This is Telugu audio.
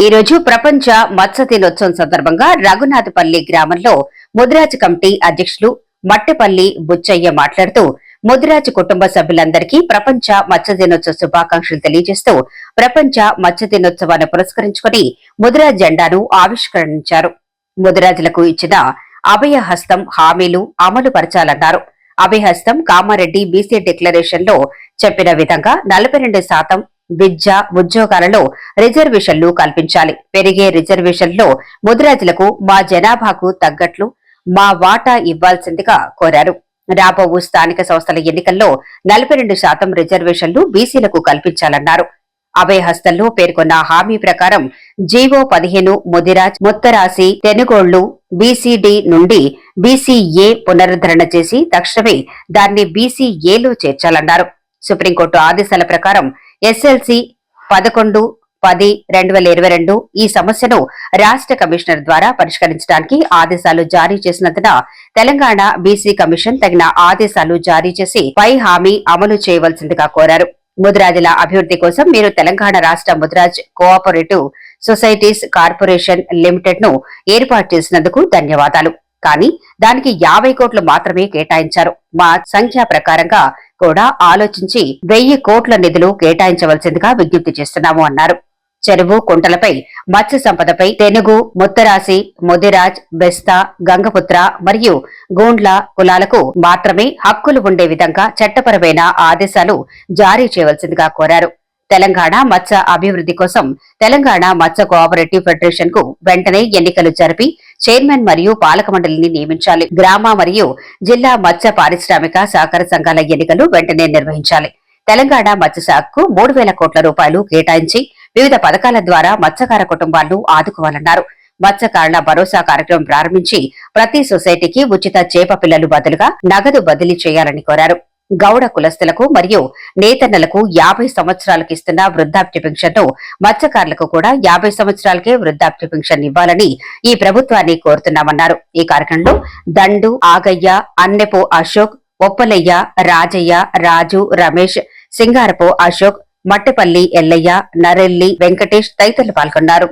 ఈ రోజు ప్రపంచ మత్స్య దినోత్సవం సందర్భంగా రఘునాథపల్లి గ్రామంలో ముదిరాజ్ కమిటీ అధ్యక్షులు మట్టెపల్లి బుచ్చయ్య మాట్లాడుతూ ముదిరాజ్ కుటుంబ సభ్యులందరికీ ప్రపంచ మత్స్య దినోత్సవ శుభాకాంక్షలు తెలియజేస్తూ ప్రపంచ మత్స్య దినోత్సవాన్ని పురస్కరించుకుని ముదిరాజ్ జెండాను ఆవిష్కరించారు. ముదిరాజులకు ఇచ్చిన అభయహస్తం హామీలు అమలు పరచాలన్నారు. అభయహస్తం కామారెడ్డి బీసీ డిక్లరేషన్ లో చెప్పిన విధంగా 42% విద్య ఉద్యోగాలలో రిజర్వేషన్లు కల్పించాలి. పెరిగే రిజర్వేషన్లో ముదిరాజులకు మా జనాభాకు తగ్గట్లు మా వాటా ఇవ్వాల్సిందిగా కోరారు. రాబో స్థానిక సంస్థల ఎన్నికల్లో 42% రిజర్వేషన్లు బీసీలకు కల్పించాలన్నారు. అభయహస్తంలో పేర్కొన్న హామీ ప్రకారం జీవో 15 ముదిరాజ్ ముత్తరాసి తెనుగోళ్లు బీసీడీ నుండి బీసీఏ పునరుద్ధరణ చేసి తక్షణమే దాన్ని బీసీఏలో చేర్చాలన్నారు. సుప్రీంకోర్టు ఆదేశాల ప్రకారం ఎస్ఎల్సీ 11/10/2022 ఈ సమస్యను రాష్ట్ర కమిషనర్ ద్వారా పరిష్కరించడానికి ఆదేశాలు జారీ చేసినందున తెలంగాణ బీసీ కమిషన్ తగిన ఆదేశాలు జారీ చేసి పై హామీ అమలు చేయవలసిందిగా కోరారు. ముదిరాజుల అభివృద్ధి కోసం మీరు తెలంగాణ రాష్ట్ర Mudiraj cooperative societies corporation limited ను ఏర్పాటు చేసినందుకు ధన్యవాదాలు. కానీ దానికి 50 కోట్లు మాత్రమే కేటాయించారు. మా సంఖ్య ప్రకారంగా కూడా ఆలోచించి 1000 కోట్ల నిధులు కేటాయించవలసిందిగా విజ్ఞప్తి చేస్తున్నాము అన్నారు. చెరువు కుంటలపై మత్స్య సంపదపై తెనుగు ముత్తరాసి ముదిరాజ్ బెస్తా గంగపుత్ర మరియు గోండ్ల కులాలకు మాత్రమే హక్కులు ఉండే విధంగా చట్టపరమైన ఆదేశాలు జారీ చేయవలసిందిగా కోరారు. తెలంగాణ మత్స్య అభివృద్ధి కోసం తెలంగాణ మత్స్య కోఆపరేటివ్ ఫెడరేషన్ కు వెంటనే ఎన్నికలు జరిపి చైర్మన్ మరియు పాలక మండలిని నియమించాలి. గ్రామ మరియు జిల్లా మత్స్య పారిశ్రామిక సహకార సంఘాల ఎన్నికలు వెంటనే నిర్వహించాలి. తెలంగాణ మత్స్య శాఖకు 3,000 కోట్ల రూపాయలు కేటాయించి వివిధ పథకాల ద్వారా మత్స్యకార కుటుంబాలను ఆదుకోవాలన్నారు. మత్స్యకారుల భరోసా కార్యక్రమం ప్రారంభించి ప్రతి సొసైటీకి ఉచిత చేప పిల్లలు బదులుగా నగదు బదిలీ చేయాలని కోరారు. గౌడ కులస్తులకు మరియు నేతన్నలకు 50 సంవత్సరాలకు ఇస్తున్న వృద్ధాప్య పెన్షన్ ను మత్స్యకారులకు కూడా 50 సంవత్సరాలకే వృద్ధాప్య పెన్షన్ ఇవ్వాలని ఈ ప్రభుత్వాన్ని కోరుతున్నామన్నారు. ఈ కార్యక్రమంలో దండు ఆగయ్య, అన్నెపు అశోక్, ఒప్పలయ్య, రాజయ్య, రాజు, రమేష్, సింగారపు అశోక్, మట్టెపల్లి ఎల్లయ్య, నరెల్లి వెంకటేష్ తదితరులు పాల్గొన్నారు.